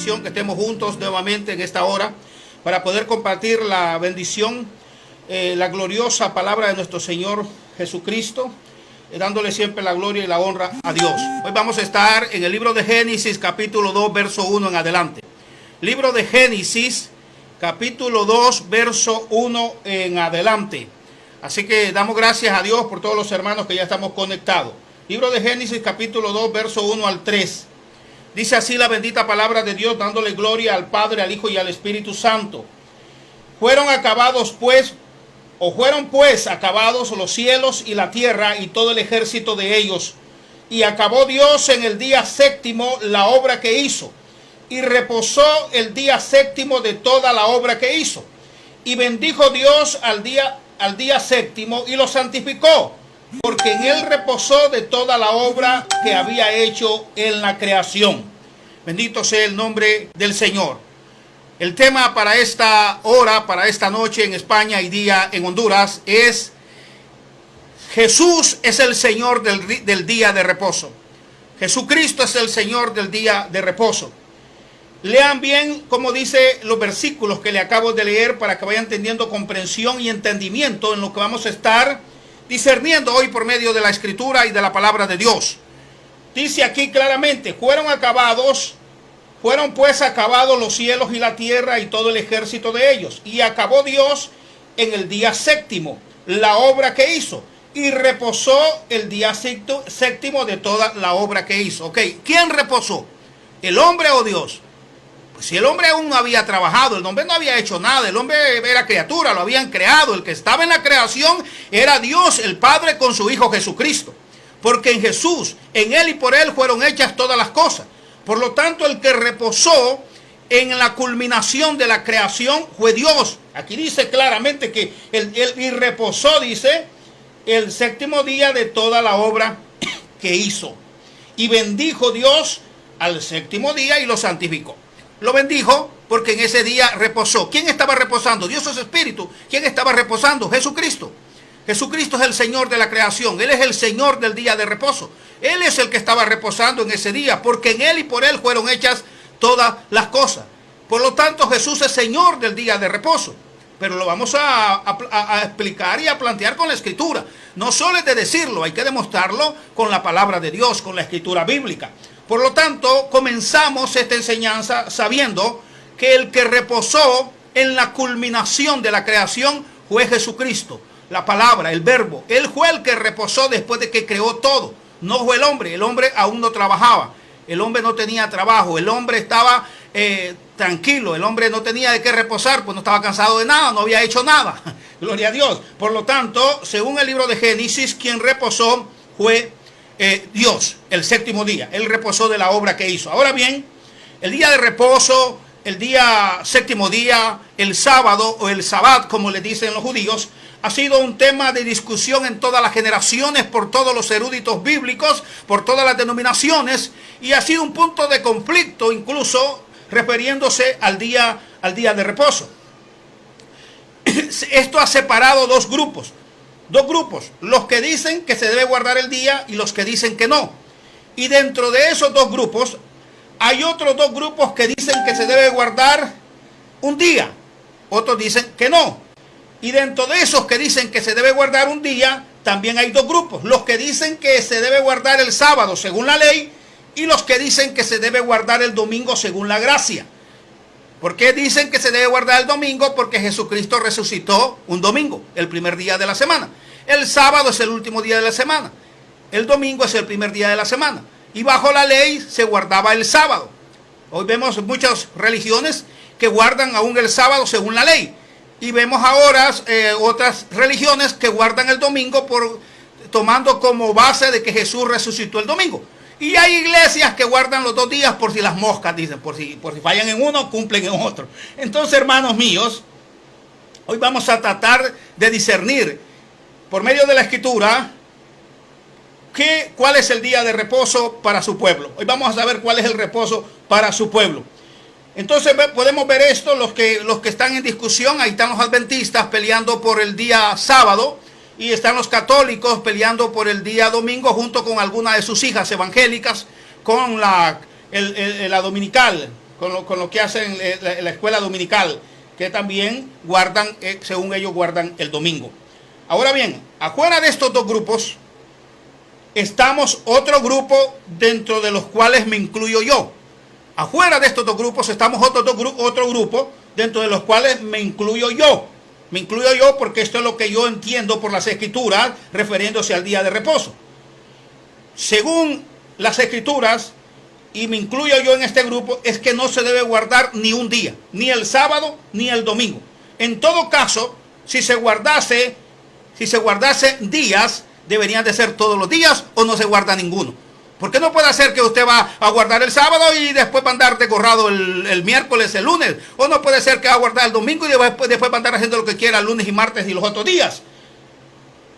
bendición que estemos juntos nuevamente en esta hora para poder compartir la bendición, la gloriosa palabra de nuestro Señor Jesucristo, dándole siempre la gloria y la honra a Dios. Hoy vamos a estar en el libro de Génesis, capítulo 2, verso 1 en adelante. Libro de Génesis, capítulo 2, verso 1 en adelante. Así que damos gracias a Dios por todos los hermanos que ya estamos conectados. Libro de Génesis, capítulo 2, verso 1 al 3. Dice así la bendita palabra de Dios, dándole gloria al Padre, al Hijo y al Espíritu Santo. Fueron pues acabados los cielos y la tierra y todo el ejército de ellos. Y acabó Dios en el día séptimo la obra que hizo. Y reposó el día séptimo de toda la obra que hizo. Y bendijo Dios al día séptimo y lo santificó, porque en él reposó de toda la obra que había hecho en la creación. Bendito sea el nombre del Señor. El tema para esta hora, para esta noche en España y día en Honduras es: Jesús es el Señor del día de reposo. Jesucristo es el Señor del día de reposo. Lean bien como dice los versículos que le acabo de leer para que vayan teniendo comprensión y entendimiento en lo que vamos a estar discerniendo hoy por medio de la Escritura y de la palabra de Dios. Dice aquí claramente: fueron pues acabados los cielos y la tierra y todo el ejército de ellos. Y acabó Dios en el día séptimo la obra que hizo. Y reposó el día séptimo de toda la obra que hizo. Ok, ¿quién reposó? ¿El hombre o Dios? Si el hombre aún no había trabajado, el hombre no había hecho nada, el hombre era criatura, lo habían creado. El que estaba en la creación era Dios, el Padre, con su Hijo Jesucristo. Porque en Jesús, en Él y por Él fueron hechas todas las cosas. Por lo tanto, el que reposó en la culminación de la creación fue Dios. Aquí dice claramente que y reposó, dice, el séptimo día de toda la obra que hizo. Y bendijo Dios al séptimo día y lo santificó. Lo bendijo porque en ese día reposó. ¿Quién estaba reposando? Dios es Espíritu. ¿Quién estaba reposando? Jesucristo. Jesucristo es el Señor de la creación. Él es el Señor del día de reposo. Él es el que estaba reposando en ese día, porque en Él y por Él fueron hechas todas las cosas. Por lo tanto, Jesús es Señor del día de reposo. Pero lo vamos a explicar y a plantear con la Escritura. No solo es de decirlo, hay que demostrarlo con la palabra de Dios, con la Escritura bíblica. Por lo tanto, comenzamos esta enseñanza sabiendo que el que reposó en la culminación de la creación fue Jesucristo. La palabra, el verbo. Él fue el que reposó después de que creó todo. No fue el hombre. El hombre aún no trabajaba. El hombre no tenía trabajo. El hombre estaba tranquilo. El hombre no tenía de qué reposar, pues no estaba cansado de nada, no había hecho nada. Gloria a Dios. Por lo tanto, según el libro de Génesis, quien reposó fue Dios, el séptimo día. Él reposó de la obra que hizo. Ahora bien, el día de reposo, el día séptimo día, el sábado o el sabbat, como le dicen los judíos, ha sido un tema de discusión en todas las generaciones, por todos los eruditos bíblicos, por todas las denominaciones, y ha sido un punto de conflicto, incluso refiriéndose al día de reposo. Esto ha separado dos grupos, los que dicen que se debe guardar el día y los que dicen que no. Y dentro de esos dos grupos hay otros dos grupos que dicen que se debe guardar un día, otros dicen que no. Y dentro de esos que dicen que se debe guardar un día, también hay dos grupos, los que dicen que se debe guardar el sábado según la ley y los que dicen que se debe guardar el domingo según la gracia. ¿Por qué dicen que se debe guardar el domingo? Porque Jesucristo resucitó un domingo, el primer día de la semana. El sábado es el último día de la semana. El domingo es el primer día de la semana. Y bajo la ley se guardaba el sábado. Hoy vemos muchas religiones que guardan aún el sábado según la ley. Y vemos ahora otras religiones que guardan el domingo tomando como base de que Jesús resucitó el domingo. Y hay iglesias que guardan los 2 días por si las moscas, dicen, por si fallan en uno, cumplen en otro. Entonces, hermanos míos, hoy vamos a tratar de discernir por medio de la Escritura cuál es el día de reposo para su pueblo. Hoy vamos a saber cuál es el reposo para su pueblo. Entonces podemos ver esto, los que están en discusión. Ahí están los adventistas peleando por el día sábado, y están los católicos peleando por el día domingo, junto con algunas de sus hijas evangélicas, con la dominical, con lo que hacen en la escuela dominical, que también guardan, según ellos, guardan el domingo. Ahora bien, afuera de estos dos grupos, estamos otro grupo dentro de los cuales me incluyo yo. Afuera de estos dos grupos estamos otro grupo dentro de los cuales me incluyo yo. Me incluyo yo porque esto es lo que yo entiendo por las escrituras refiriéndose al día de reposo. Según las escrituras, y me incluyo yo en este grupo, es que no se debe guardar ni un día, ni el sábado ni el domingo. En todo caso, si se guardase días, deberían de ser todos los días o no se guarda ninguno. Porque no puede ser que usted va a guardar el sábado y después va a andar decorado el miércoles, el lunes. O no puede ser que va a guardar el domingo y después va a andar haciendo lo que quiera el lunes y martes y los otros días.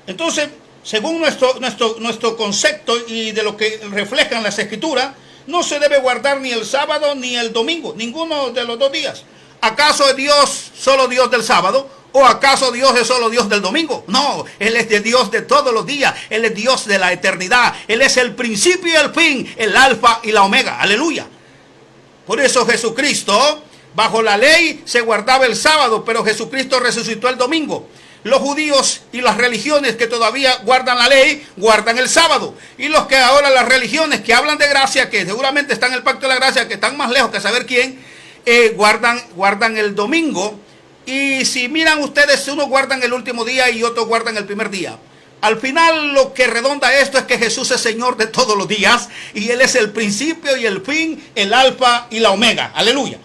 Entonces, según nuestro concepto y de lo que reflejan las escrituras, no se debe guardar ni el sábado ni el domingo, ninguno de los dos días. ¿Acaso es Dios solo Dios del sábado? ¿O acaso Dios es solo Dios del domingo? No, Él es de Dios de todos los días. Él es Dios de la eternidad. Él es el principio y el fin, el alfa y la omega. Aleluya. Por eso Jesucristo, bajo la ley, se guardaba el sábado, pero Jesucristo resucitó el domingo. Los judíos y las religiones que todavía guardan la ley, guardan el sábado. Y los que ahora, las religiones que hablan de gracia, que seguramente están en el pacto de la gracia, que están más lejos que saber quién, guardan el domingo. Y si miran ustedes, unos guardan el último día y otros guardan el primer día. Al final lo que redonda esto es que Jesús es Señor de todos los días. Y Él es el principio y el fin, el alfa y la omega. Aleluya.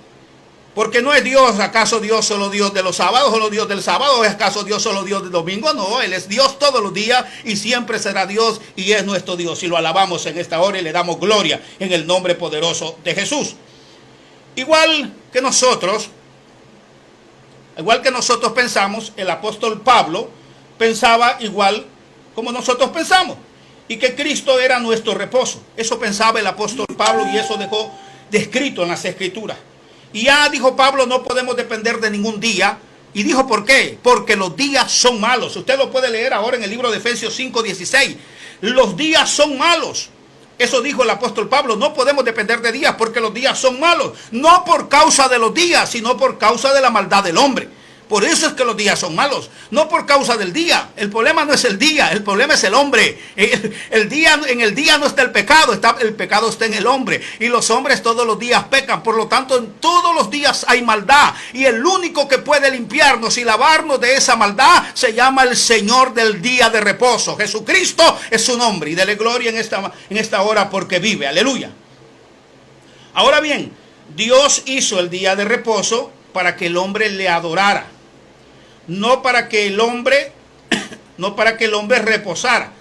Porque no es Dios, ¿acaso Dios solo Dios de los sábados, solo Dios del sábado? ¿Es acaso Dios solo Dios del domingo? No, Él es Dios todos los días y siempre será Dios y es nuestro Dios. Y lo alabamos en esta hora y le damos gloria en el nombre poderoso de Jesús. Igual que nosotros pensamos, el apóstol Pablo pensaba igual como nosotros pensamos. Y que Cristo era nuestro reposo. Eso pensaba el apóstol Pablo y eso dejó descrito en las escrituras. Y ya dijo Pablo, no podemos depender de ningún día. Y dijo, ¿por qué? Porque los días son malos. Usted lo puede leer ahora en el libro de Efesios 5:16. Los días son malos. Eso dijo el apóstol Pablo, no podemos depender de días porque los días son malos. No por causa de los días, sino por causa de la maldad del hombre. Por eso es que los días son malos, no por causa del día. El problema no es el día, el problema es el hombre. En el día no está el pecado, el pecado está en el hombre. Y los hombres todos los días pecan, por lo tanto en todos los días hay maldad. Y el único que puede limpiarnos y lavarnos de esa maldad se llama el Señor del día de reposo. Jesucristo es su nombre y dele gloria en esta hora porque vive, aleluya. Ahora bien, Dios hizo el día de reposo para que el hombre le adorara. No para que el hombre reposara.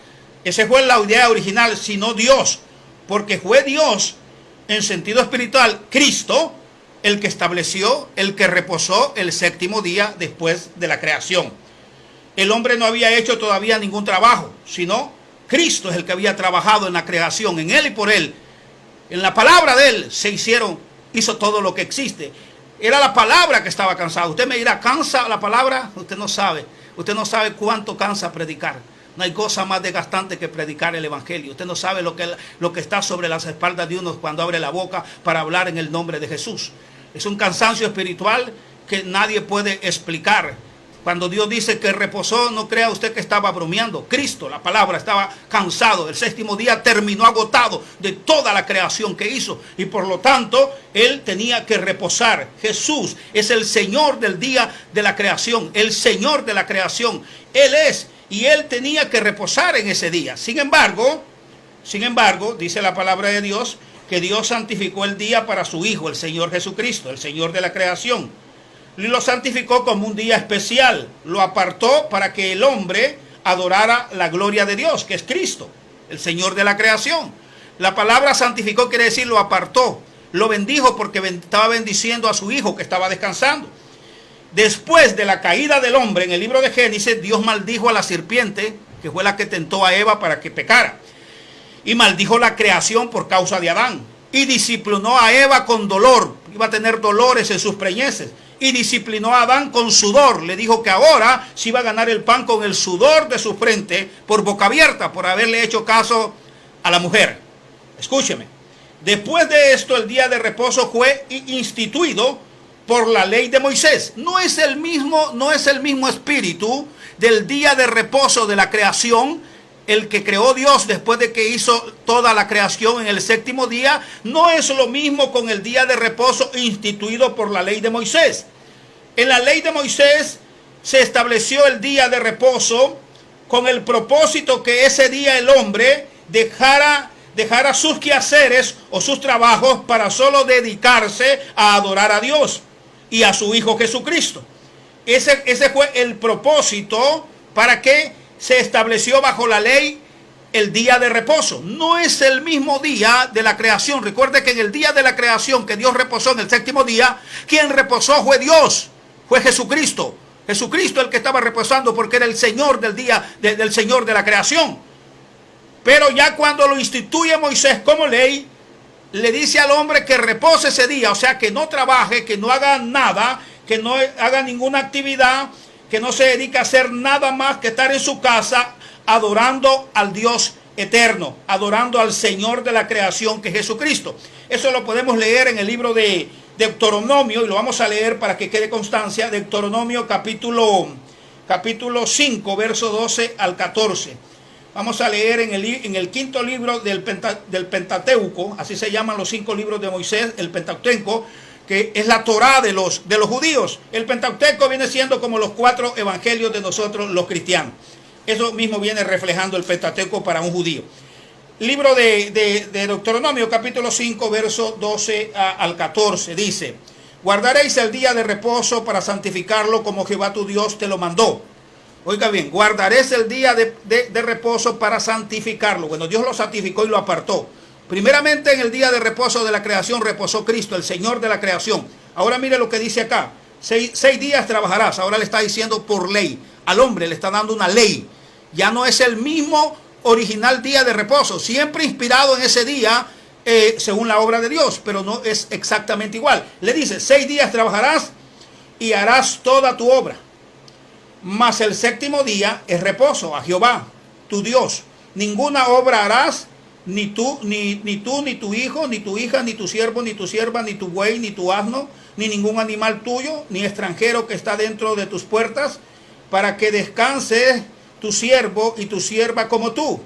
Esa fue la idea original, sino Dios. Porque fue Dios, en sentido espiritual, Cristo, el que estableció, el que reposó el séptimo día después de la creación. El hombre no había hecho todavía ningún trabajo, sino Cristo es el que había trabajado en la creación, en Él y por Él. En la palabra de Él hizo todo lo que existe. Era la palabra que estaba cansada. Usted me dirá, ¿cansa la palabra? Usted no sabe cuánto cansa predicar. No hay cosa más desgastante que predicar el evangelio. Usted no sabe lo que está sobre las espaldas de uno cuando abre la boca para hablar en el nombre de Jesús. Es un cansancio espiritual que nadie puede explicar. Cuando Dios dice que reposó, no crea usted que estaba bromeando. Cristo, la palabra, estaba cansado. El séptimo día terminó agotado de toda la creación que hizo. Y por lo tanto, Él tenía que reposar. Jesús es el Señor del día de la creación. El Señor de la creación. Él es. Y Él tenía que reposar en ese día. Sin embargo, dice la palabra de Dios, que Dios santificó el día para su Hijo, el Señor Jesucristo, el Señor de la creación. Y lo santificó como un día especial. Lo apartó para que el hombre adorara la gloria de Dios, que es Cristo, el Señor de la creación. La palabra santificó quiere decir lo apartó. Lo bendijo porque estaba bendiciendo a su hijo que estaba descansando. Después de la caída del hombre, en el libro de Génesis, Dios maldijo a la serpiente, que fue la que tentó a Eva para que pecara. Y maldijo la creación por causa de Adán. Y disciplinó a Eva con dolor. Iba a tener dolores en sus preñeces. Y disciplinó a Adán con sudor. Le dijo que ahora se iba a ganar el pan con el sudor de su frente por boca abierta, por haberle hecho caso a la mujer. Escúcheme. Después de esto, el día de reposo fue instituido por la ley de Moisés. No es el mismo espíritu del día de reposo de la creación, el que creó Dios después de que hizo toda la creación en el séptimo día. No es lo mismo con el día de reposo instituido por la ley de Moisés. En la ley de Moisés se estableció el día de reposo con el propósito que ese día el hombre dejara sus quehaceres o sus trabajos para solo dedicarse a adorar a Dios y a su Hijo Jesucristo. Ese fue el propósito para que se estableció bajo la ley el día de reposo. No es el mismo día de la creación. Recuerde que en el día de la creación que Dios reposó en el séptimo día, quien reposó fue Dios, fue Jesucristo. Jesucristo el que estaba reposando porque era el Señor del día, del Señor de la creación. Pero ya cuando lo instituye Moisés como ley, le dice al hombre que repose ese día, o sea, que no trabaje, que no haga nada, que no haga ninguna actividad, que no se dedique a hacer nada más que estar en su casa adorando al Dios eterno, adorando al Señor de la creación que es Jesucristo. Eso lo podemos leer en el libro de Deuteronomio, y lo vamos a leer para que quede constancia. Deuteronomio capítulo 5, verso 12 al 14. Vamos a leer en el quinto libro del Pentateuco, así se llaman los 5 libros de Moisés, el Pentateuco, que es la Torá de los judíos. El Pentateuco viene siendo como los 4 evangelios de nosotros los cristianos. Eso mismo viene reflejando el Pentateuco para un judío. Libro de Deuteronomio, capítulo 5, verso 12 al 14, dice: guardaréis el día de reposo para santificarlo como Jehová tu Dios te lo mandó. Oiga bien, guardaréis el día de reposo para santificarlo. Bueno, Dios lo santificó y lo apartó. Primeramente, en el día de reposo de la creación reposó Cristo, el Señor de la creación. Ahora mire lo que dice acá: 6 días trabajarás. Ahora le está diciendo por ley. Al hombre le está dando una ley. Ya no es el mismo original día de reposo, siempre inspirado en ese día según la obra de Dios, pero no es exactamente igual. Le dice: 6 días trabajarás y harás toda tu obra, mas el séptimo día es reposo a Jehová tu Dios. Ninguna obra harás, ni tú, ni tu hijo, ni tu hija, ni tu siervo, ni tu sierva, ni tu buey, ni tu asno, ni ningún animal tuyo, ni extranjero que está dentro de tus puertas, para que descanse tu siervo y tu sierva como tú.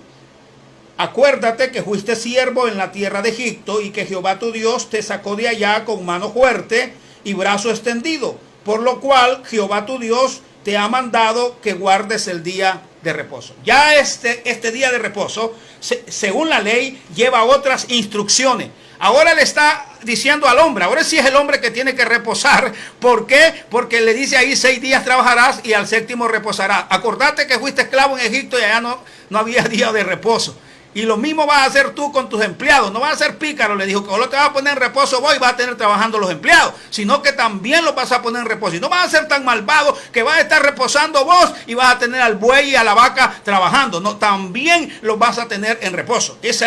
Acuérdate que fuiste siervo en la tierra de Egipto, y que Jehová tu Dios te sacó de allá con mano fuerte y brazo extendido, por lo cual Jehová tu Dios te ha mandado que guardes el día de reposo. Ya este día de reposo, según la ley, lleva otras instrucciones. Ahora le está diciendo al hombre, ahora sí es el hombre que tiene que reposar. ¿Por qué? Porque le dice ahí: 6 días trabajarás y al séptimo reposarás. Acordate que fuiste esclavo en Egipto y allá no había día de reposo. Y lo mismo vas a hacer tú con tus empleados. No vas a ser pícaro, le dijo, que solo te vas a poner en reposo vos y vas a tener trabajando los empleados, sino que también los vas a poner en reposo. Y no vas a ser tan malvado que vas a estar reposando vos y vas a tener al buey y a la vaca trabajando. No, también los vas a tener en reposo. Ese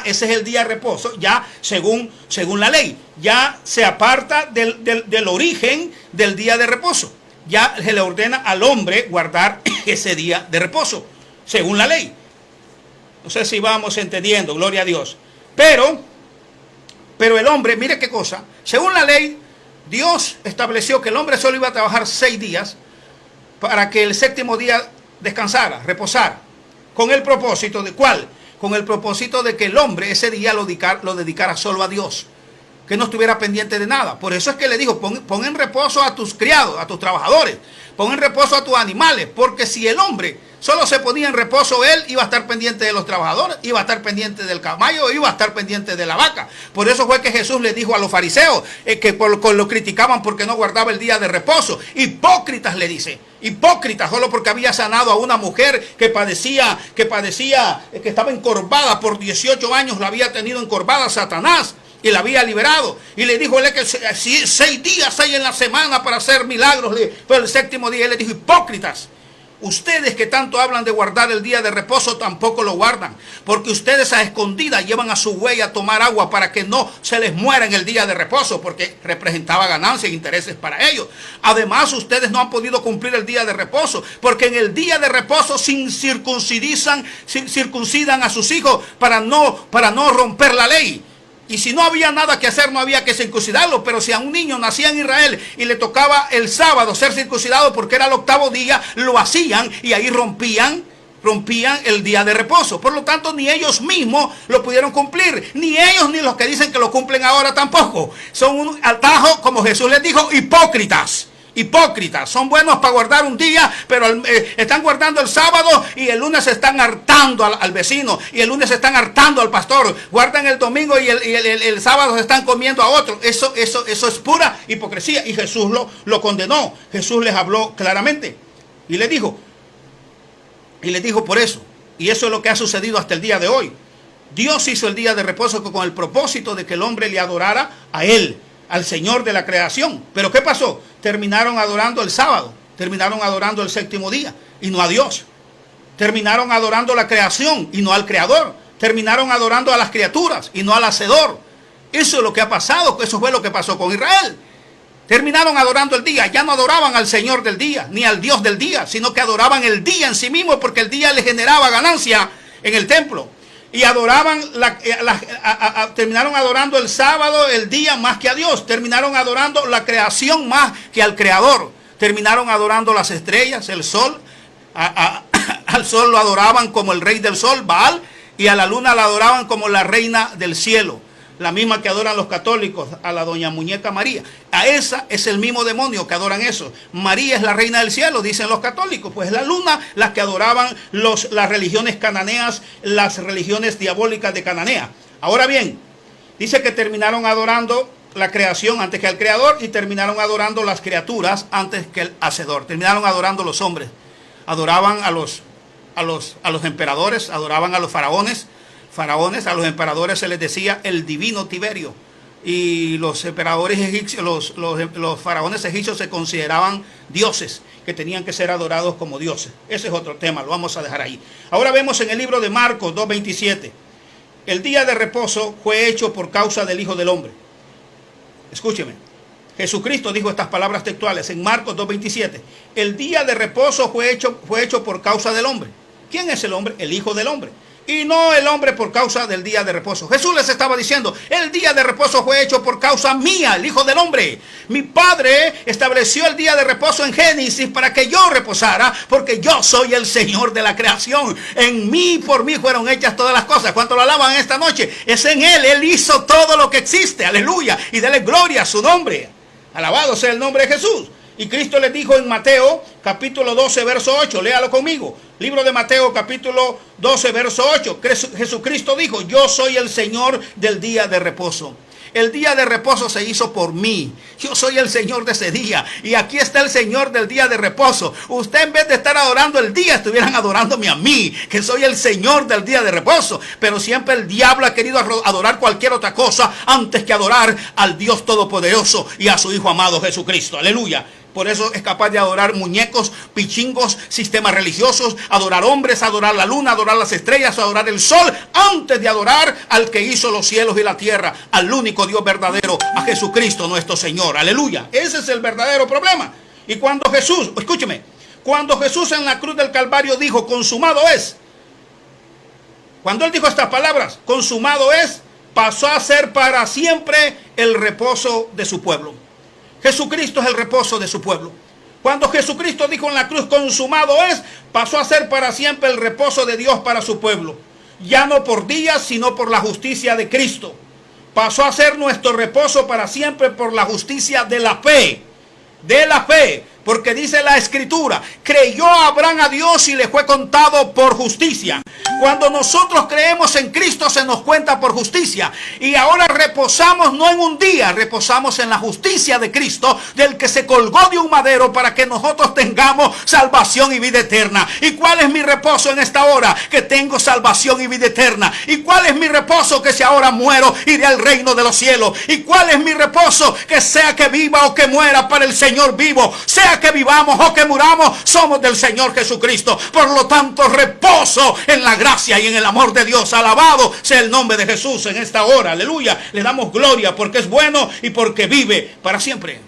es el día de reposo, ya según la ley. Ya se aparta del origen del día de reposo. Ya se le ordena al hombre guardar ese día de reposo, según la ley. No sé si vamos entendiendo, gloria a Dios. Pero el hombre, mire qué cosa. Según la ley, Dios estableció que el hombre solo iba a trabajar 6 días para que el séptimo día descansara, reposara. Con el propósito de ¿cuál? Con el propósito de que el hombre ese día lo dedicara solo a Dios, que no estuviera pendiente de nada. Por eso es que le dijo: pon en reposo a tus criados, a tus trabajadores, pon en reposo a tus animales, porque si el hombre solo se ponía en reposo, él iba a estar pendiente de los trabajadores, iba a estar pendiente del caballo, iba a estar pendiente de la vaca. Por eso fue que Jesús le dijo a los fariseos, que lo criticaban porque no guardaba el día de reposo. Hipócritas, le dice. Hipócritas, solo porque había sanado a una mujer que estaba encorvada por 18 años, la había tenido encorvada Satanás y la había liberado. Y le dijo él que 6 días hay en la semana para hacer milagros, pero el séptimo día él le dijo: hipócritas, ustedes que tanto hablan de guardar el día de reposo tampoco lo guardan, porque ustedes a escondidas llevan a su buey a tomar agua para que no se les muera en el día de reposo, porque representaba ganancias e intereses para ellos. Además, ustedes no han podido cumplir el día de reposo, porque en el día de reposo circuncidan a sus hijos para no romper la ley. Y si no había nada que hacer, no había que circuncidarlo. Pero si a un niño nacía en Israel y le tocaba el sábado ser circuncidado porque era el 8º día, lo hacían y ahí rompían el día de reposo. Por lo tanto, ni ellos mismos lo pudieron cumplir. Ni ellos ni los que dicen que lo cumplen ahora tampoco. Son un atajo, como Jesús les dijo, hipócritas. Hipócritas, son buenos para guardar un día, pero están guardando el sábado y el lunes están hartando al vecino y el lunes están hartando al pastor. Guardan el domingo y el sábado se están comiendo a otro. Eso es pura hipocresía y Jesús lo condenó. Jesús les habló claramente y les dijo por eso. Y eso es lo que ha sucedido hasta el día de hoy. Dios hizo el día de reposo con el propósito de que el hombre le adorara a Él, al Señor de la creación. Pero ¿qué pasó? Terminaron adorando el sábado, terminaron adorando el 7º día y no a Dios. Terminaron adorando la creación y no al Creador. Terminaron adorando a las criaturas y no al Hacedor. Eso es lo que ha pasado, eso fue lo que pasó con Israel. Terminaron adorando el día, ya no adoraban al Señor del día, ni al Dios del día, sino que adoraban el día en sí mismo, porque el día les generaba ganancia en el templo. Y adoraban, terminaron adorando el sábado, el día, más que a Dios. Terminaron adorando la creación más que al Creador. Terminaron adorando las estrellas, el sol. Al sol lo adoraban como el rey del sol, Baal. Y a la luna la adoraban como la reina del cielo. La misma que adoran los católicos, a la doña Muñeca María. A esa es el mismo demonio que adoran eso. María es la reina del cielo, dicen los católicos. Pues la luna, las que adoraban las religiones cananeas, las religiones diabólicas de Cananea. Ahora bien, dice que terminaron adorando la creación antes que al Creador y terminaron adorando las criaturas antes que el Hacedor. Terminaron adorando los hombres. Adoraban a los emperadores, adoraban a los faraones. A los emperadores se les decía el divino Tiberio. Y los emperadores egipcios, los faraones egipcios se consideraban dioses, que tenían que ser adorados como dioses. Ese es otro tema, lo vamos a dejar ahí. Ahora vemos en el libro de Marcos 2:27. El día de reposo fue hecho por causa del Hijo del Hombre. Escúcheme. Jesucristo dijo estas palabras textuales en Marcos 2:27. El día de reposo fue hecho por causa del hombre. ¿Quién es el hombre? El Hijo del Hombre. Y no el hombre por causa del día de reposo. Jesús les estaba diciendo, el día de reposo fue hecho por causa mía, el Hijo del Hombre. Mi Padre estableció el día de reposo en Génesis para que yo reposara, porque yo soy el Señor de la creación. En mí, por mí fueron hechas todas las cosas. ¿Cuánto lo alaban esta noche? Es en Él, Él hizo todo lo que existe, aleluya. Y dele gloria a su nombre. Alabado sea el nombre de Jesús. Y Cristo les dijo en Mateo capítulo 12 verso 8, léalo conmigo. Libro de Mateo capítulo 12 verso 8. Jesucristo dijo, yo soy el Señor del día de reposo. El día de reposo se hizo por mí. Yo soy el Señor de ese día. Y aquí está el Señor del día de reposo. Usted en vez de estar adorando el día, estuvieran adorándome a mí, que soy el Señor del día de reposo. Pero siempre el diablo ha querido adorar cualquier otra cosa antes que adorar al Dios Todopoderoso y a su Hijo amado Jesucristo. Aleluya. Por eso es capaz de adorar muñecos, pichingos, sistemas religiosos, adorar hombres, adorar la luna, adorar las estrellas, adorar el sol, antes de adorar al que hizo los cielos y la tierra, al único Dios verdadero, a Jesucristo nuestro Señor. Aleluya. Ese es el verdadero problema. Y cuando Jesús, escúcheme, cuando Jesús en la cruz del Calvario dijo, consumado es. Cuando Él dijo estas palabras, consumado es, pasó a ser para siempre el reposo de su pueblo. Jesucristo es el reposo de su pueblo. Cuando Jesucristo dijo en la cruz, consumado es, pasó a ser para siempre el reposo de Dios para su pueblo. Ya no por días, sino por la justicia de Cristo. Pasó a ser nuestro reposo para siempre por la justicia de la fe. De la fe. Porque dice la Escritura, creyó Abraham a Dios y le fue contado por justicia. Cuando nosotros creemos en Cristo se nos cuenta por justicia. Y ahora reposamos no en un día, reposamos en la justicia de Cristo, del que se colgó de un madero para que nosotros tengamos salvación y vida eterna. ¿Y cuál es mi reposo en esta hora? Que tengo salvación y vida eterna. ¿Y cuál es mi reposo? Que si ahora muero iré al reino de los cielos. ¿Y cuál es mi reposo? Que sea que viva o que muera para el Señor vivo. Sea que vivamos o que muramos, somos del Señor Jesucristo. Por lo tanto, reposo en la gracia y en el amor de Dios. Alabado sea el nombre de Jesús en esta hora. Aleluya. Le damos gloria porque es bueno y porque vive para siempre.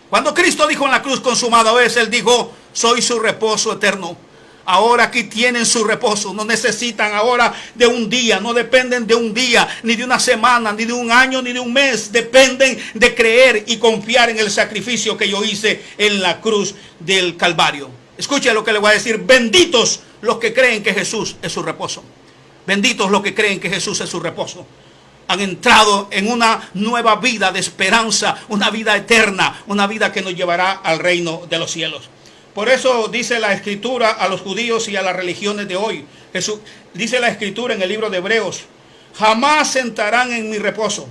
Cuando Cristo dijo en la cruz, consumado es, Él dijo, soy su reposo eterno. Ahora aquí tienen su reposo. No necesitan ahora de un día. No dependen de un día, ni de una semana, ni de un año, ni de un mes. Dependen de creer y confiar en el sacrificio que yo hice en la cruz del Calvario. Escuche lo que le voy a decir. Benditos los que creen que Jesús es su reposo. Benditos los que creen que Jesús es su reposo. Han entrado en una nueva vida de esperanza, una vida eterna, una vida que nos llevará al reino de los cielos. Por eso dice la Escritura a los judíos y a las religiones de hoy. Jesús, dice la Escritura en el libro de Hebreos: jamás entrarán en mi reposo.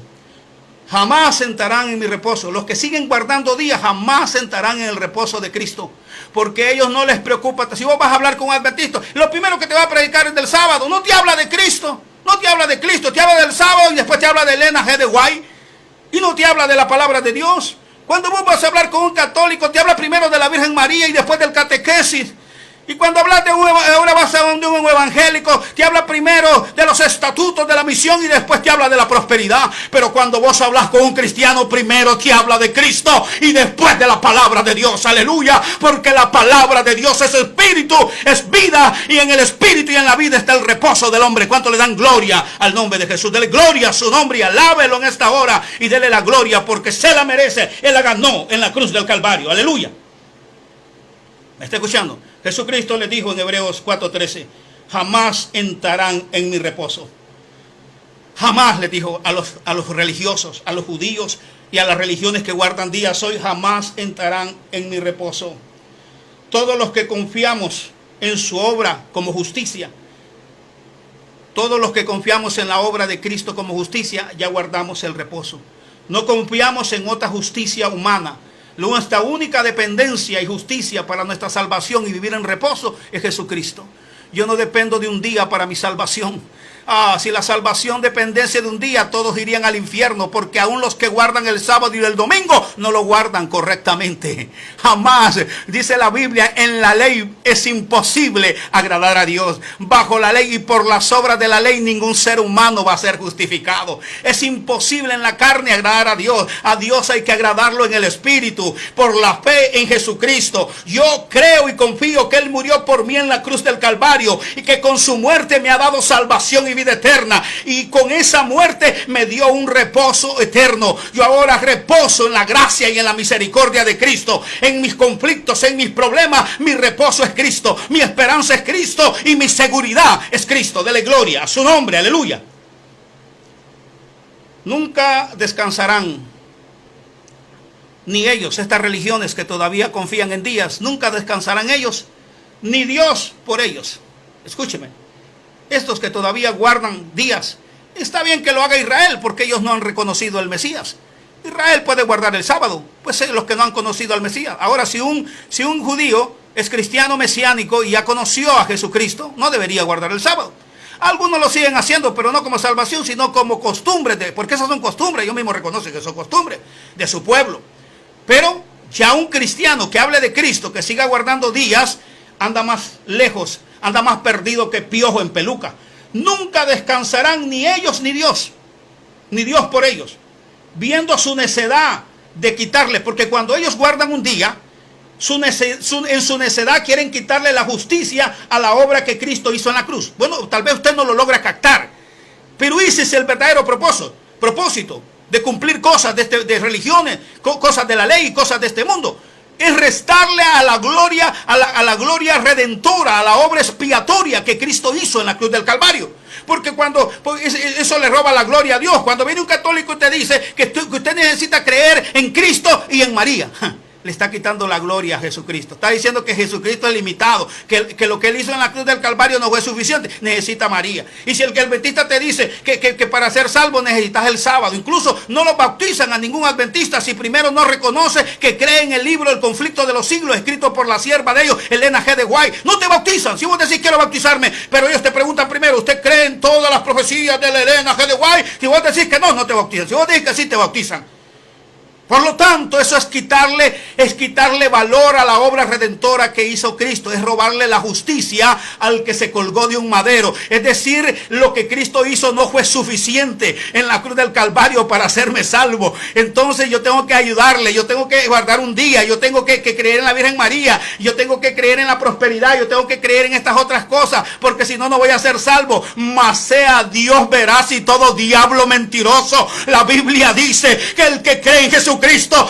Jamás entrarán en mi reposo. Los que siguen guardando días jamás entrarán en el reposo de Cristo. Porque a ellos no les preocupa. Si vos vas a hablar con un adventista, lo primero que te va a predicar es del sábado. No te habla de Cristo. No te habla de Cristo. Te habla del sábado y después te habla de Elena G. de White. Y no te habla de la palabra de Dios. Cuando vos vas a hablar con un católico, te habla primero de la Virgen María y después del catequesis. Y cuando hablas de ahora vas a un evangélico, te habla primero de los estatutos de la misión y después te habla de la prosperidad. Pero cuando vos hablas con un cristiano, primero te habla de Cristo y después de la palabra de Dios. Aleluya. Porque la palabra de Dios es espíritu, es vida, y en el espíritu y en la vida está el reposo del hombre. ¿Cuánto le dan gloria al nombre de Jesús? Dele gloria a su nombre y alábelo en esta hora y dele la gloria porque se la merece. Él la ganó en la cruz del Calvario. Aleluya. ¿Me está escuchando? Jesucristo les dijo en Hebreos 4:13: jamás entrarán en mi reposo. Jamás les dijo a los religiosos, a los judíos y a las religiones que guardan días hoy: jamás entrarán en mi reposo. Todos los que confiamos en su obra como justicia, todos los que confiamos en la obra de Cristo como justicia, ya guardamos el reposo. No confiamos en otra justicia humana. Nuestra única dependencia y justicia para nuestra salvación y vivir en reposo es Jesucristo. Yo no dependo de un día para mi salvación. Si la salvación dependiese de un día, todos irían al infierno, porque aún los que guardan el sábado y el domingo no lo guardan correctamente. Jamás, dice la Biblia, en la ley es imposible agradar a Dios. Bajo la ley y por las obras de la ley ningún ser humano va a ser justificado. Es imposible en la carne agradar a Dios. A Dios hay que agradarlo en el espíritu, por la fe en Jesucristo. Yo creo y confío que Él murió por mí en la cruz del Calvario y que con su muerte me ha dado salvación y vida eterna, y con esa muerte me dio un reposo eterno. Yo ahora reposo en la gracia y en la misericordia de Cristo. En mis conflictos, en mis problemas, mi reposo es Cristo, mi esperanza es Cristo y mi seguridad es Cristo. Dele gloria a su nombre, aleluya. Nunca descansarán, ni ellos, estas religiones que todavía confían en días, nunca descansarán ellos, ni Dios por ellos. Escúcheme. Estos que todavía guardan días, está bien que lo haga Israel, porque ellos no han reconocido al Mesías. Israel puede guardar el sábado, pues los que no han conocido al Mesías. Ahora, si un judío es cristiano mesiánico y ya conoció a Jesucristo, no debería guardar el sábado. Algunos lo siguen haciendo, pero no como salvación, sino como costumbre, porque esas son costumbres. Ellos mismos reconocen que son costumbres de su pueblo. Pero ya un cristiano que hable de Cristo, que siga guardando días, anda más lejos, anda más perdido que piojo en peluca. Nunca descansarán ni ellos ni Dios por ellos, viendo su necedad de quitarle, porque cuando ellos guardan un día, en su necedad quieren quitarle la justicia a la obra que Cristo hizo en la cruz. Bueno, tal vez usted no lo logra captar, pero ese es el verdadero propósito de cumplir cosas de religiones, cosas de la ley y cosas de este mundo. Es restarle a la gloria redentora, a la obra expiatoria que Cristo hizo en la cruz del Calvario. Porque eso le roba la gloria a Dios. Cuando viene un católico y te dice que usted necesita creer en Cristo y en María, le está quitando la gloria a Jesucristo. Está diciendo que Jesucristo es limitado, que lo que Él hizo en la cruz del Calvario no fue suficiente, necesita a María. Y si el adventista te dice que para ser salvo necesitas el sábado, incluso no lo bautizan a ningún adventista si primero no reconoce que cree en el libro El conflicto de los siglos, escrito por la sierva de ellos, Elena G. de White. No te bautizan. Si vos decís quiero bautizarme, pero ellos te preguntan primero, ¿usted cree en todas las profecías de la Elena G. de White? Si vos decís que no te bautizan. Si vos decís que sí, te bautizan. Por lo tanto, eso es quitarle valor a la obra redentora que hizo Cristo. Es robarle la justicia al que se colgó de un madero. Es decir, lo que Cristo hizo no fue suficiente en la cruz del Calvario para hacerme salvo. Entonces yo tengo que ayudarle, yo tengo que guardar un día, yo tengo que creer en la Virgen María, yo tengo que creer en la prosperidad, yo tengo que creer en estas otras cosas, porque si no, no voy a ser salvo. Mas sea Dios veraz y todo diablo mentiroso. La Biblia dice que el que cree en Jesucristo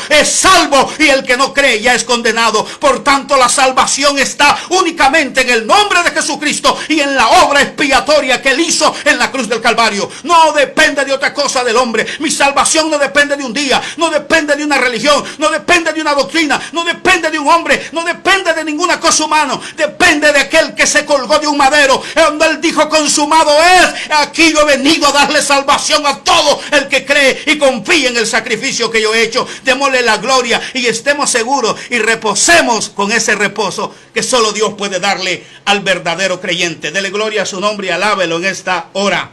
es salvo y el que no cree ya es condenado. Por tanto, la salvación está únicamente en el nombre de Jesucristo y en la obra expiatoria que él hizo en la cruz del Calvario. No depende de otra cosa del hombre. Mi salvación no depende de un día, no depende de una religión, no depende de una doctrina, no depende de un hombre, no depende de ninguna cosa humana. Depende de aquel que se colgó de un madero, donde él dijo: consumado es. Aquí yo he venido a darle salvación a todo el que cree y confía en el sacrificio que yo he hecho. Démosle la gloria y estemos seguros y reposemos con ese reposo que solo Dios puede darle al verdadero creyente. Dele gloria a su nombre y alábelo en esta hora.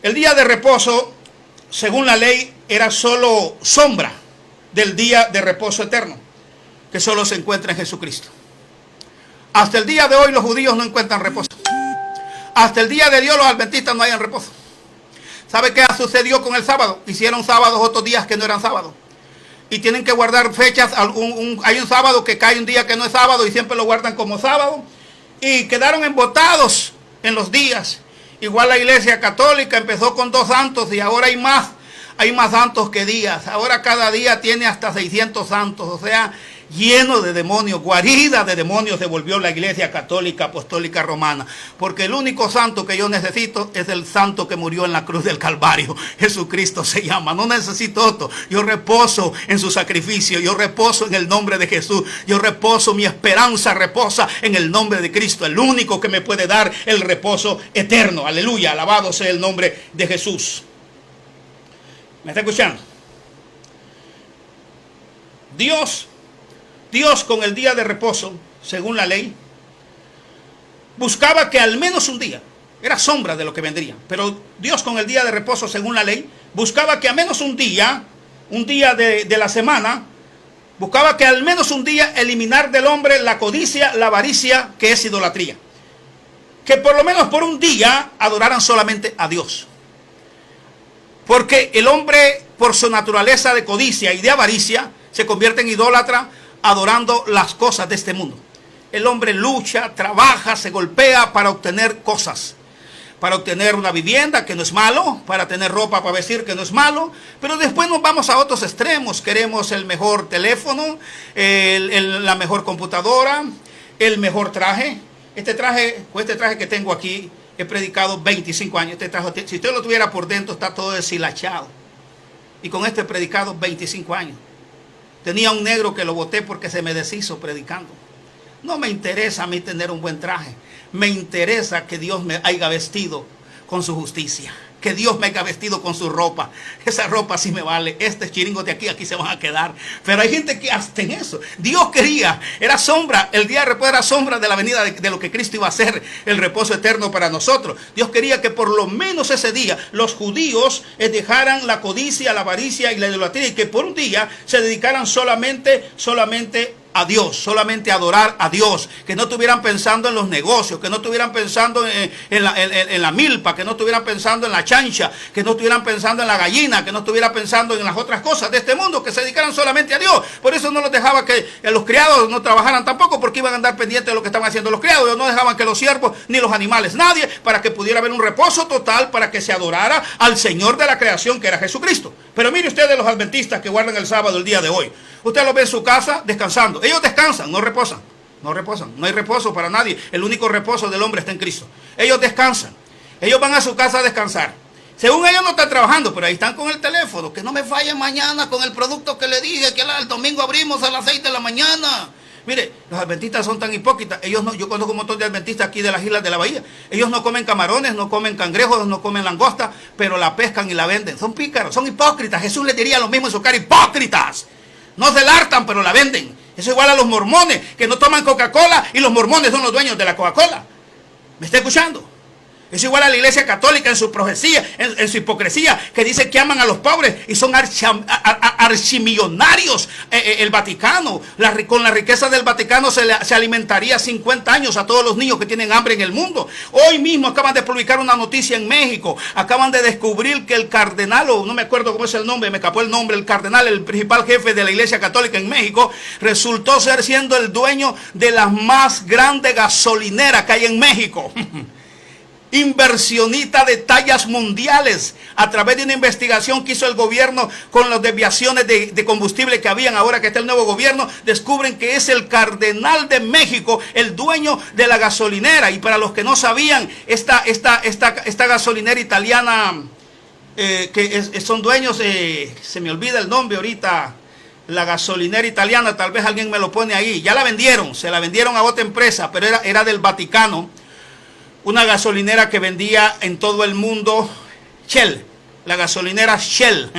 El día de reposo, según la ley, era solo sombra del día de reposo eterno, que solo se encuentra en Jesucristo. Hasta el día de hoy los judíos no encuentran reposo. Hasta el día de Dios los adventistas no hayan reposo. ¿Sabe qué sucedió con el sábado? Hicieron sábados otros días que no eran sábados. Y tienen que guardar fechas. Hay un sábado que cae un día que no es sábado y siempre lo guardan como sábado. Y quedaron embotados en los días. Igual la Iglesia Católica empezó con 2 santos y ahora hay más. Hay más santos que días. Ahora cada día tiene hasta 600 santos. O sea, lleno de demonios, guarida de demonios se volvió la Iglesia Católica Apostólica Romana. Porque el único santo que yo necesito es el santo que murió en la cruz del Calvario. Jesucristo se llama. No necesito otro. Yo reposo en su sacrificio. Yo reposo en el nombre de Jesús. Yo reposo, mi esperanza reposa en el nombre de Cristo. El único que me puede dar el reposo eterno. Aleluya. Alabado sea el nombre de Jesús. ¿Me está escuchando? Dios con el día de reposo, según la ley, buscaba que al menos un día, era sombra de lo que vendría, pero Dios con el día de reposo, según la ley, buscaba que al menos un día de la semana, buscaba que al menos un día eliminar del hombre la codicia, la avaricia, que es idolatría. Que por lo menos por un día adoraran solamente a Dios. Porque el hombre, por su naturaleza de codicia y de avaricia, se convierte en idólatra, adorando las cosas de este mundo. El hombre lucha, trabaja, se golpea para obtener cosas. Para obtener una vivienda, que no es malo. Para tener ropa para vestir, que no es malo. Pero después nos vamos a otros extremos. Queremos el mejor teléfono, la mejor computadora, el mejor traje. Este traje que tengo aquí, he predicado 25 años. Este traje, si usted lo tuviera por dentro, está todo deshilachado. Y con este he predicado 25 años. Tenía un negro que lo boté porque se me deshizo predicando. No me interesa a mí tener un buen traje. Me interesa que Dios me haya vestido con su justicia. Que Dios me haya vestido con su ropa. Esa ropa sí me vale. Este chiringo de aquí se van a quedar. Pero hay gente que hasta en eso. Dios quería. Era sombra. El día de reposo era sombra de la venida de lo que Cristo iba a hacer. El reposo eterno para nosotros. Dios quería que por lo menos ese día los judíos dejaran la codicia, la avaricia y la idolatría. Y que por un día se dedicaran solamente a Dios, solamente a adorar a Dios, que no estuvieran pensando en los negocios, que no estuvieran pensando en la milpa, que no estuvieran pensando en la chancha, que no estuvieran pensando en la gallina, que no estuvieran pensando en las otras cosas de este mundo, que se dedicaran solamente a Dios. Por eso no los dejaba que los criados no trabajaran tampoco, porque iban a andar pendientes de lo que estaban haciendo los criados. No dejaban que los siervos ni los animales, nadie, para que pudiera haber un reposo total, para que se adorara al Señor de la creación, que era Jesucristo. Pero mire usted de los adventistas que guardan el sábado el día de hoy. Usted los ve en su casa descansando. Ellos descansan, no reposan. No reposan. No hay reposo para nadie. El único reposo del hombre está en Cristo. Ellos descansan. Ellos van a su casa a descansar. Según ellos no están trabajando, pero ahí están con el teléfono. Que no me falle mañana con el producto que le dije, que el domingo abrimos a las 6 de la mañana. Mire, los adventistas son tan hipócritas. Ellos no, yo conozco un montón de adventistas aquí de las islas de la bahía. Ellos no comen camarones, no comen cangrejos, no comen langosta, pero la pescan y la venden. Son pícaros, son hipócritas. Jesús les diría lo mismo en su cara: hipócritas. No se la hartan, pero la venden. Eso igual a los mormones, que no toman Coca-Cola y los mormones son los dueños de la Coca-Cola. ¿Me está escuchando? Es igual a la Iglesia Católica en su profecía, en su hipocresía, que dice que aman a los pobres y son archimillonarios. El Vaticano, con la riqueza del Vaticano se alimentaría 50 años a todos los niños que tienen hambre en el mundo. Hoy mismo acaban de publicar una noticia en México. Acaban de descubrir que el cardenal, o no me acuerdo cómo es el nombre, me escapó el nombre, el cardenal, el principal jefe de la Iglesia Católica en México, resultó ser siendo el dueño de la más grande gasolinera que hay en México. Inversionista de tallas mundiales, a través de una investigación que hizo el gobierno con las desviaciones de combustible que habían. Ahora que está el nuevo gobierno, descubren que es el cardenal de México el dueño de la gasolinera. Y para los que no sabían, esta gasolinera italiana, son dueños, se me olvida el nombre ahorita, la gasolinera italiana, tal vez alguien me lo pone ahí, ya la vendieron, se la vendieron a otra empresa, pero era del Vaticano. Una gasolinera que vendía en todo el mundo Shell, la gasolinera Shell.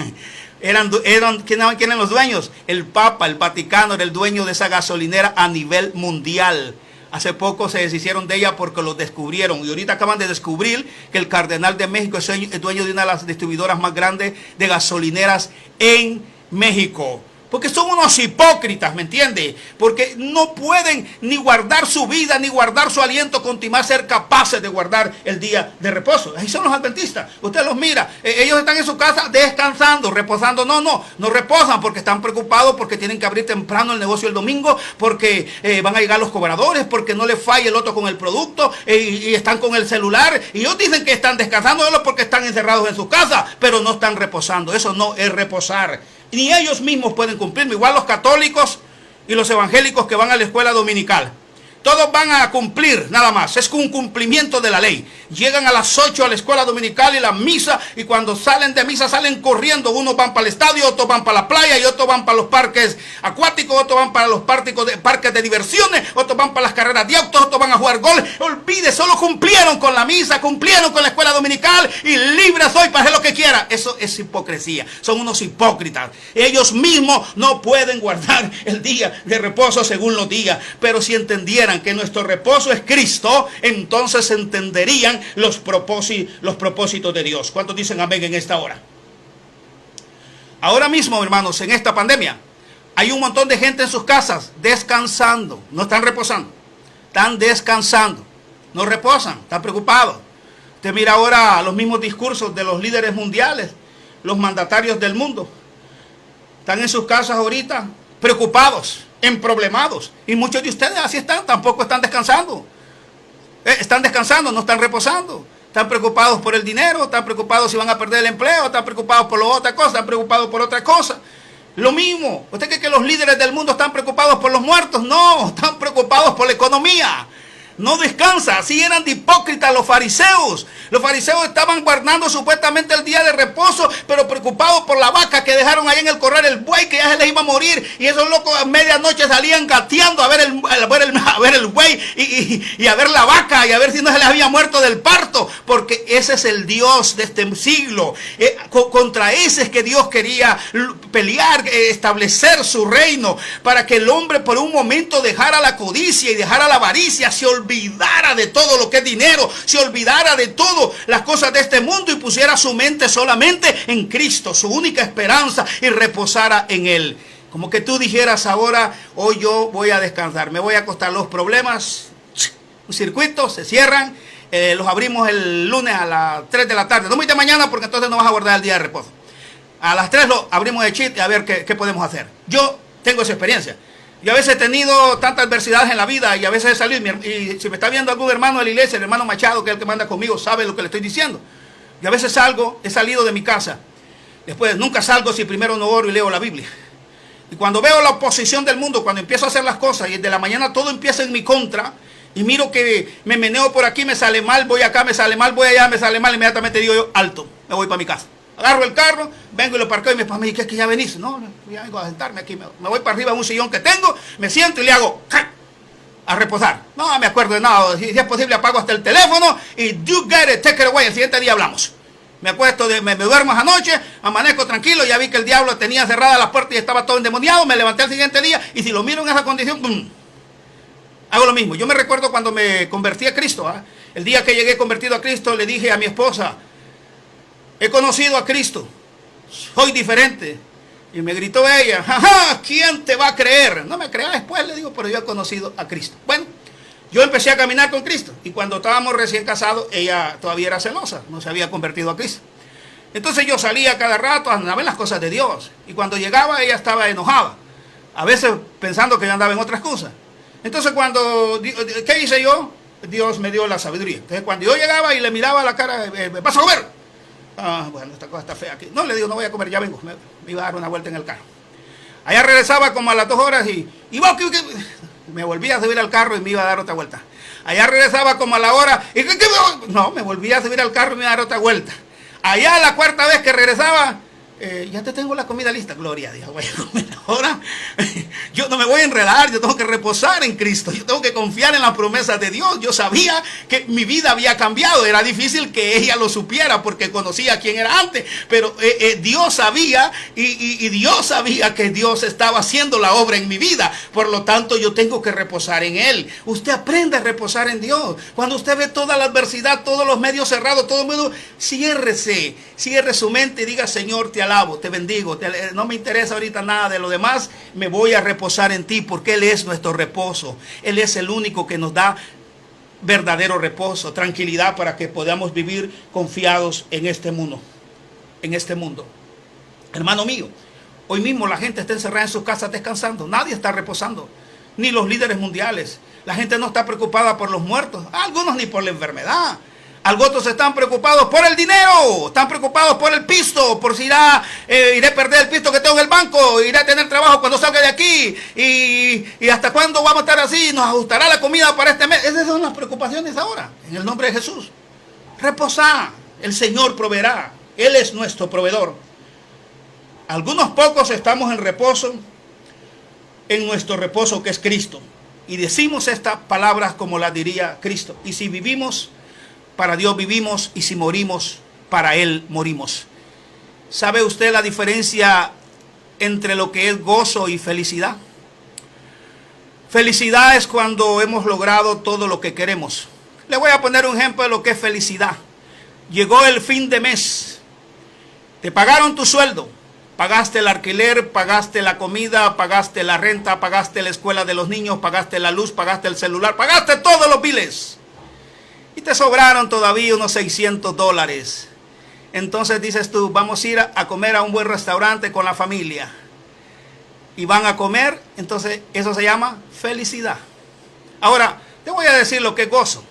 ¿Quién eran los dueños? El Papa, el Vaticano era el dueño de esa gasolinera a nivel mundial. Hace poco se deshicieron de ella porque lo descubrieron. Y ahorita acaban de descubrir que el cardenal de México es el dueño de una de las distribuidoras más grandes de gasolineras en México. Porque son unos hipócritas, ¿me entiende? Porque no pueden ni guardar su vida, ni guardar su aliento, continuar ser capaces de guardar el día de reposo. Ahí son los adventistas. Usted los mira, ellos están en su casa descansando, reposando. No reposan porque están preocupados, porque tienen que abrir temprano el negocio el domingo, porque van a llegar los cobradores, porque no les falla el otro con el producto, y están con el celular. Y ellos dicen que están descansando porque están encerrados en su casa, pero no están reposando. Eso no es reposar. Ni ellos mismos pueden cumplirlo. Igual los católicos y los evangélicos que van a la escuela dominical. Todos van a cumplir, nada más. Es un cumplimiento de la ley. Llegan a las 8 a la escuela dominical y la misa. Y cuando salen de misa salen corriendo. Unos van para el estadio, otros van para la playa. Y otros van para los parques acuáticos. Otros van para los parques de diversiones. Otros van para las carreras de autos. Otros van a jugar gol. Olvide, solo cumplieron con la misa. Cumplieron con la escuela dominical. Y libre soy para hacer lo que quiera. Eso es hipocresía. Son unos hipócritas. Ellos mismos no pueden guardar el día de reposo según los días. Pero si entendieran que nuestro reposo es Cristo, entonces entenderían los propósitos de Dios. ¿Cuántos dicen amén en esta hora? Ahora mismo, hermanos, en esta pandemia, hay un montón de gente en sus casas descansando. No están reposando, están descansando. No reposan, están preocupados. Usted mira ahora los mismos discursos de los líderes mundiales, los mandatarios del mundo. Están en sus casas ahorita preocupados, emproblemados. Y muchos de ustedes así están, tampoco están descansando. Están descansando, no están reposando. Están preocupados por el dinero, están preocupados si van a perder el empleo, están preocupados por otra cosa, están preocupados por otra cosa. Lo mismo. ¿Usted cree que los líderes del mundo están preocupados por los muertos? No, están preocupados por la economía. No descansa. Así eran de hipócritas los fariseos. Los fariseos estaban guardando supuestamente el día de reposo, pero preocupados por la vaca que dejaron ahí en el corral, el buey que ya se les iba a morir. Y esos locos a medianoche salían gateando a ver el buey y a ver la vaca y a ver si no se les había muerto del parto. Porque ese es el Dios de este siglo. Contra ese es que Dios quería pelear, establecer su reino, para que el hombre por un momento dejara la codicia y dejara la avaricia, se olvidara de todo lo que es dinero, se olvidara de todas las cosas de este mundo y pusiera su mente solamente en Cristo, su única esperanza, y reposara en Él. Como que tú dijeras ahora, hoy yo voy a descansar, me voy a acostar. Los problemas, un circuito, se cierran, los abrimos el lunes a las 3 de la tarde. No muy de mañana porque entonces no vas a guardar el día de reposo. A las 3 lo abrimos de chiste a ver qué podemos hacer. Yo tengo esa experiencia. Yo a veces he tenido tantas adversidades en la vida y a veces he salido, y si me está viendo algún hermano de la iglesia, el hermano Machado, que es el que manda conmigo, sabe lo que le estoy diciendo. Y a veces he salido de mi casa. Después nunca salgo si primero no oro y leo la Biblia. Y cuando veo la oposición del mundo, cuando empiezo a hacer las cosas y de la mañana todo empieza en mi contra, y miro que me meneo por aquí, me sale mal, voy acá, me sale mal, voy allá, me sale mal, inmediatamente digo yo, alto, me voy para mi casa. Agarro el carro, vengo y lo parqueo y mi papá me dice, ¿qué es que ya venís? No, ya vengo a sentarme aquí, me voy para arriba a un sillón que tengo, me siento y le hago a reposar. No me acuerdo de nada, si es posible apago hasta el teléfono y you get it, take it away, el siguiente día hablamos. Me acuesto, me duermo esa noche, amanezco tranquilo, ya vi que el diablo tenía cerrada la puerta y estaba todo endemoniado, me levanté el siguiente día y si lo miro en esa condición, hago lo mismo. Yo me recuerdo cuando me convertí a Cristo, El día que llegué convertido a Cristo, le dije a mi esposa, he conocido a Cristo, soy diferente. Y me gritó ella, ¡ajá! ¿Quién te va a creer? No me crea después, le digo, pero yo he conocido a Cristo. Bueno, yo empecé a caminar con Cristo. Y cuando estábamos recién casados, ella todavía era celosa, no se había convertido a Cristo. Entonces yo salía cada rato, andaba en las cosas de Dios. Y cuando llegaba, ella estaba enojada. A veces pensando que yo andaba en otras cosas. Entonces ¿qué hice yo? Dios me dio la sabiduría. Entonces cuando yo llegaba y le miraba la cara, ¿me vas a comer? Ah, bueno, esta cosa está fea aquí. No, le digo, no voy a comer, ya vengo. Me iba a dar una vuelta en el carro. Allá regresaba como a las 2 horas y me volvía a subir al carro y me iba a dar otra vuelta. Allá regresaba como a la hora y no, me volvía a subir al carro y me iba a dar otra vuelta. Allá la 4ª vez que regresaba, ya te tengo la comida lista, gloria a Dios, voy a comer ahora. Yo no me voy a enredar, yo tengo que reposar en Cristo, yo tengo que confiar en las promesas de Dios. Yo sabía que mi vida había cambiado, era difícil que ella lo supiera porque conocía quién era antes, pero Dios sabía y Dios sabía que Dios estaba haciendo la obra en mi vida, por lo tanto yo tengo que reposar en Él. Usted aprende a reposar en Dios. Cuando usted ve toda la adversidad, todos los medios cerrados, todo el mundo, cierre su mente y diga, Señor, te alabo, te bendigo, no me interesa ahorita nada de lo demás, me voy a reposar en ti porque Él es nuestro reposo. Él es el único que nos da verdadero reposo, tranquilidad para que podamos vivir confiados en este mundo. Hermano mío, hoy mismo la gente está encerrada en sus casas descansando, nadie está reposando, ni los líderes mundiales. La gente no está preocupada por los muertos, algunos ni por la enfermedad. Algunos están preocupados por el dinero, están preocupados por el pisto, por si iré a perder el pisto que tengo en el banco, iré a tener trabajo cuando salga de aquí, y hasta cuándo vamos a estar así, nos ajustará la comida para este mes. Esas son las preocupaciones ahora, en el nombre de Jesús. Reposá, el Señor proveerá, Él es nuestro proveedor. Algunos pocos estamos en nuestro reposo que es Cristo, y decimos estas palabras como las diría Cristo, y si vivimos, para Dios vivimos, y si morimos, para Él morimos. ¿Sabe usted la diferencia entre lo que es gozo y felicidad? Felicidad es cuando hemos logrado todo lo que queremos. Le voy a poner un ejemplo de lo que es felicidad. Llegó el fin de mes, te pagaron tu sueldo, pagaste el alquiler, pagaste la comida, pagaste la renta, pagaste la escuela de los niños, pagaste la luz, pagaste el celular, pagaste todos los biles. Y te sobraron todavía unos $600. Entonces dices tú, vamos a ir a comer a un buen restaurante con la familia. Y van a comer, entonces eso se llama felicidad. Ahora, te voy a decir lo que es gozo.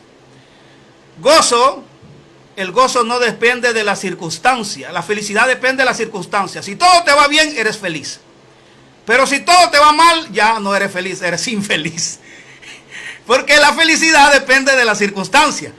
El gozo no depende de la circunstancia. La felicidad depende de la circunstancia. Si todo te va bien, eres feliz. Pero si todo te va mal, ya no eres feliz, eres infeliz. Porque la felicidad depende de la circunstancia,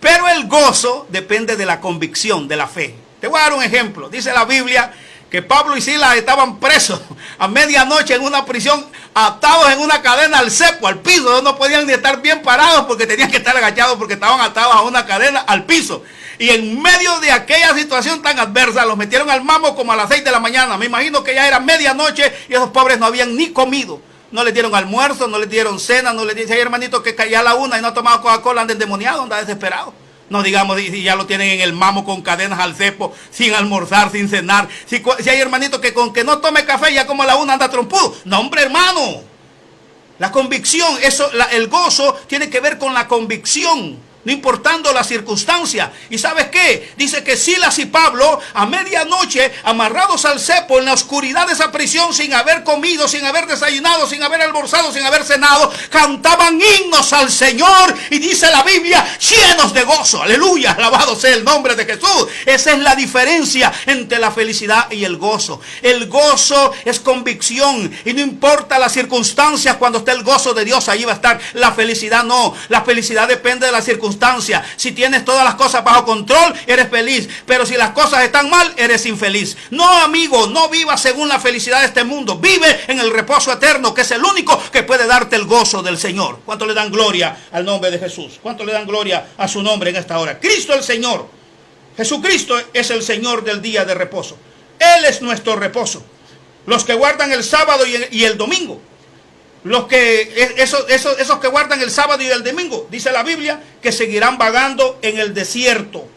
pero el gozo depende de la convicción, de la fe. Te voy a dar un ejemplo. Dice la Biblia que Pablo y Silas estaban presos a medianoche en una prisión, atados en una cadena al cepo, al piso. No podían ni estar bien parados porque tenían que estar agachados porque estaban atados a una cadena al piso. Y en medio de aquella situación tan adversa, los metieron al mamo como a las 6 de la mañana. Me imagino que ya era medianoche y esos pobres no habían ni comido. No les dieron almuerzo, no les dieron cena, no les dieron... Hay hermanitos que caía a la 1 y no ha tomado Coca-Cola, andan endemoniados, andan desesperados. No digamos si ya lo tienen en el mamo con cadenas al cepo, sin almorzar, sin cenar. Si hay hermanitos que con que no tome café ya como a la 1 anda trompudo. No, hombre, hermano. La convicción, el gozo tiene que ver con la convicción. No importando la circunstancia. ¿Y sabes qué? Dice que Silas y Pablo a medianoche, amarrados al cepo en la oscuridad de esa prisión, sin haber comido, sin haber desayunado, sin haber almorzado, sin haber cenado, cantaban himnos al Señor. Y dice la Biblia, llenos de gozo. Aleluya, alabado sea el nombre de Jesús. Esa es la diferencia entre la felicidad y el gozo. El gozo es convicción. Y no importa las circunstancias, cuando esté el gozo de Dios, ahí va a estar. La felicidad no. La felicidad depende de las circunstancias. Si tienes todas las cosas bajo control, eres feliz. Pero si las cosas están mal, eres infeliz. No, amigo, no vivas según la felicidad de este mundo. Vive en el reposo eterno, que es el único que puede darte el gozo del Señor. ¿Cuánto le dan gloria al nombre de Jesús? ¿Cuánto le dan gloria a su nombre en esta hora? Cristo el Señor. Jesucristo es el Señor del día de reposo. Él es nuestro reposo. Los que guardan el sábado y el domingo, esos que guardan el sábado y el domingo, dice la Biblia, que seguirán vagando en el desierto.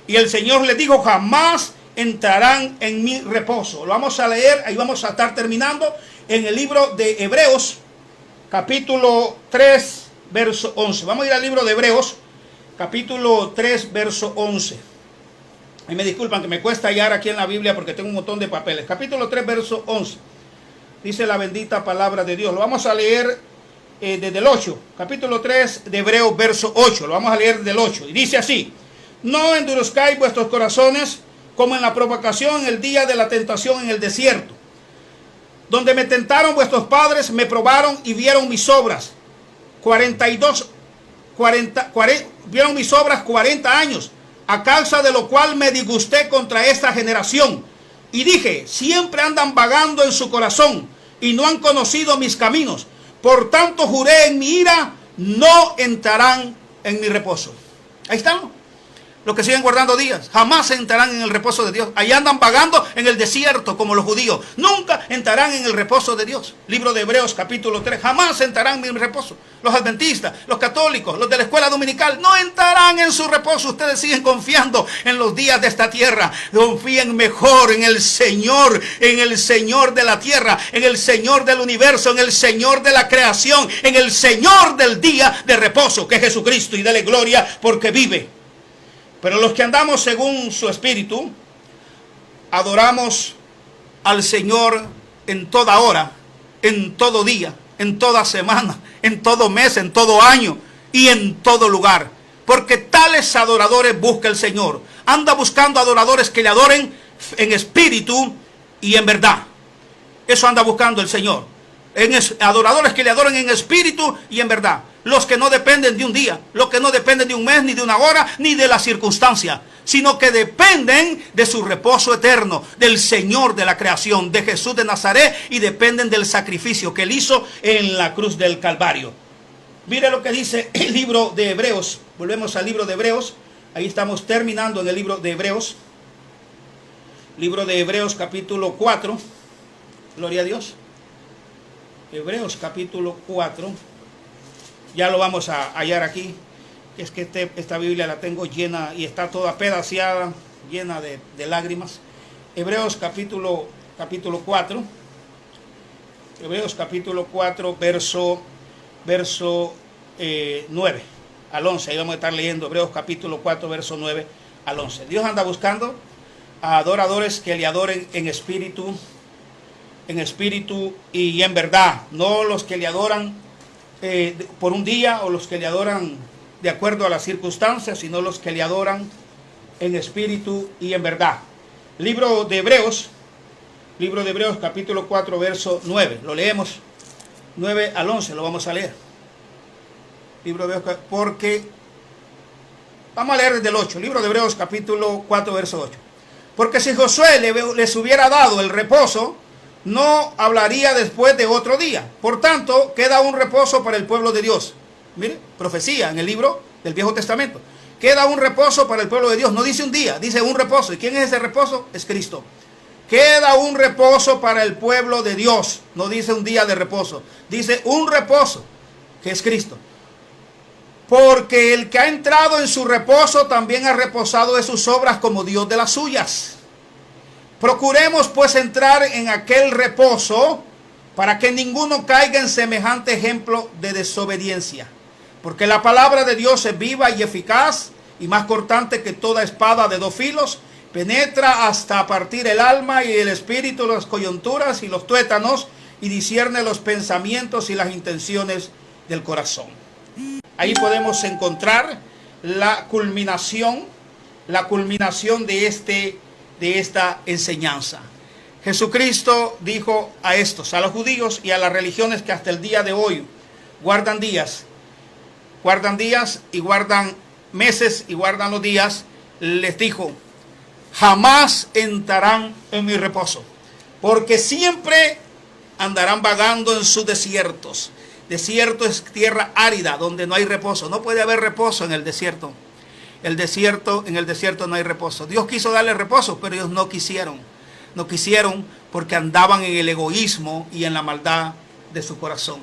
Y el Señor les dijo, jamás entrarán en mi reposo. Lo vamos a leer, ahí vamos a estar terminando en el libro de Hebreos, capítulo 3, verso 11. Vamos a ir al libro de Hebreos, capítulo 3, verso 11. Y me disculpan que me cuesta hallar aquí en la Biblia porque tengo un montón de papeles. Capítulo 3, verso 11. Dice la bendita palabra de Dios. Lo vamos a leer desde el 8. Capítulo 3 de Hebreos, verso 8. Lo vamos a leer del 8. Y dice así: no endurezcáis vuestros corazones como en la provocación en el día de la tentación en el desierto, donde me tentaron vuestros padres, me probaron y vieron mis obras. Vieron mis obras 40 años, a causa de lo cual me disgusté contra esta generación. Y dije, siempre andan vagando en su corazón y no han conocido mis caminos. Por tanto juré en mi ira, no entrarán en mi reposo. Ahí están los que siguen guardando días, jamás entrarán en el reposo de Dios. Ahí andan vagando en el desierto como los judíos. Nunca entrarán en el reposo de Dios. Libro de Hebreos, capítulo 3. Jamás entrarán en mi reposo. Los adventistas, los católicos, los de la escuela dominical, no entrarán en su reposo. Ustedes siguen confiando en los días de esta tierra. Confíen mejor en el Señor de la tierra, en el Señor del universo, en el Señor de la creación, en el Señor del día de reposo, que es Jesucristo, y dele gloria porque vive. Pero los que andamos según su espíritu, adoramos al Señor en toda hora, en todo día, en toda semana, en todo mes, en todo año y en todo lugar. Porque tales adoradores busca el Señor. Anda buscando adoradores que le adoren en espíritu y en verdad. Eso anda buscando el Señor. Adoradores que le adoren en espíritu y en verdad. Los que no dependen de un día, los que no dependen de un mes, ni de una hora, ni de la circunstancia, sino que dependen de su reposo eterno, del Señor de la creación, de Jesús de Nazaret, y dependen del sacrificio que Él hizo en la cruz del Calvario. Mire lo que dice el libro de Hebreos. Volvemos al libro de Hebreos. Ahí estamos terminando en el libro de Hebreos. Libro de Hebreos, capítulo 4. Gloria a Dios. Hebreos, capítulo 4. Ya lo vamos a hallar aquí. Es que esta Biblia la tengo llena y está toda pedaceada, llena de lágrimas. Hebreos capítulo 4. Hebreos capítulo 4, verso 9 al 11. Ahí vamos a estar leyendo Hebreos capítulo 4, verso 9 al 11. Dios anda buscando a adoradores que le adoren en espíritu y en verdad. No los que le adoran por un día o los que le adoran de acuerdo a las circunstancias, sino los que le adoran en espíritu y en verdad. Libro de Hebreos capítulo 4, verso 9. Lo leemos 9 al 11, lo vamos a leer. Libro de Hebreos, porque vamos a leer desde el 8. Libro de Hebreos capítulo 4, verso 8. Porque si Josué les hubiera dado el reposo, no hablaría después de otro día. Por tanto, queda un reposo para el pueblo de Dios. Mire, profecía en el libro del Viejo Testamento. Queda un reposo para el pueblo de Dios. No dice un día, dice un reposo. ¿Y quién es ese reposo? Es Cristo. Queda un reposo para el pueblo de Dios. No dice un día de reposo. Dice un reposo, que es Cristo. Porque el que ha entrado en su reposo también ha reposado de sus obras como Dios de las suyas. Procuremos pues entrar en aquel reposo para que ninguno caiga en semejante ejemplo de desobediencia. Porque la palabra de Dios es viva y eficaz y más cortante que toda espada de 2 filos, penetra hasta partir el alma y el espíritu, las coyunturas y los tuétanos, y discierne los pensamientos y las intenciones del corazón. Ahí podemos encontrar la culminación de esta enseñanza. Jesucristo dijo a estos, a los judíos y a las religiones que hasta el día de hoy guardan días y guardan meses y guardan los días, les dijo, jamás entrarán en mi reposo, porque siempre andarán vagando en sus desiertos. Desierto es tierra árida donde no hay reposo. No puede haber reposo en el desierto. En el desierto no hay reposo. Dios quiso darle reposo, pero ellos no quisieron. No quisieron porque andaban en el egoísmo y en la maldad de su corazón.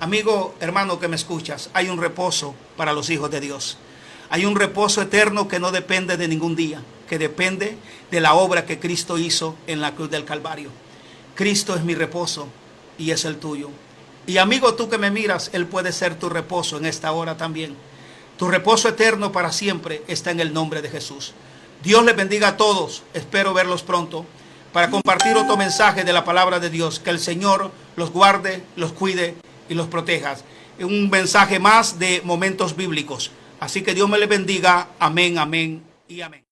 Amigo, hermano que me escuchas, hay un reposo para los hijos de Dios. Hay un reposo eterno que no depende de ningún día, que depende de la obra que Cristo hizo en la cruz del Calvario. Cristo es mi reposo y es el tuyo. Y amigo, tú que me miras, Él puede ser tu reposo en esta hora también. Tu reposo eterno para siempre está en el nombre de Jesús. Dios les bendiga a todos. Espero verlos pronto para compartir otro mensaje de la palabra de Dios. Que el Señor los guarde, los cuide y los proteja. Un mensaje más de momentos bíblicos. Así que Dios me les bendiga. Amén, amén y amén.